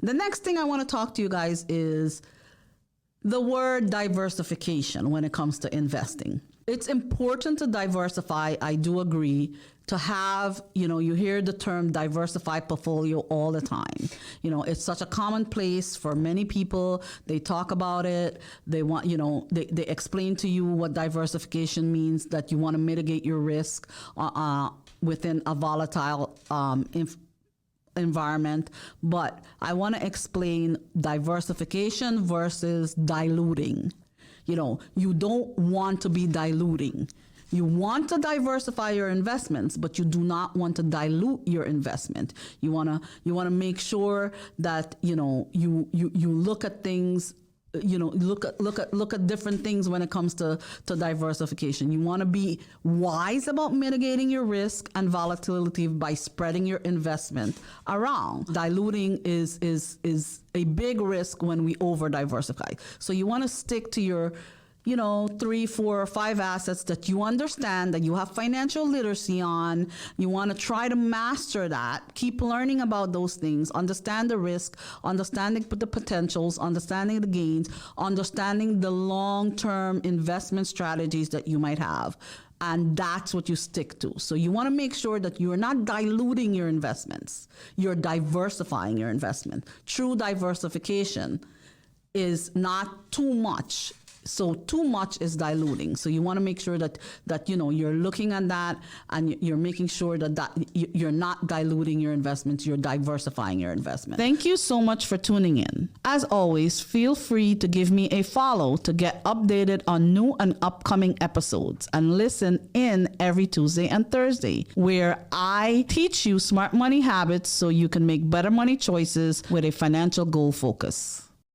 The next thing I want to talk to you guys is the word diversification when it comes to investing. It's important to diversify. I do agree to have, you hear the term diversified portfolio all the time. It's such a commonplace for many people. They talk about it. They want, they explain to you what diversification means, that you want to mitigate your risk within a volatile environment. But I want to explain diversification versus diluting. You don't want to be diluting. You want to diversify your investments, but you do not want to dilute your investment. You want to make sure that you look at things. Look at different things when it comes to diversification. You want to be wise about mitigating your risk and volatility by spreading your investment around. Diluting is a big risk when we over diversify. So you want to stick to your 3, 4, or 5 assets that you understand, that you have financial literacy on. You want to try to master that. Keep learning about those things. Understand the risk, understanding the potentials, understanding the gains, understanding the long-term investment strategies that you might have. And that's what you stick to. So you want to make sure that you're not diluting your investments. You're diversifying your investment. True diversification is not too much. So too much is diluting. So you want to make sure that you're looking at that, and you're making sure that you're not diluting your investments, you're diversifying your investment. Thank you so much for tuning in. As always, feel free to give me a follow to get updated on new and upcoming episodes, and listen in every Tuesday and Thursday, where I teach you smart money habits so you can make better money choices with a financial goal focus.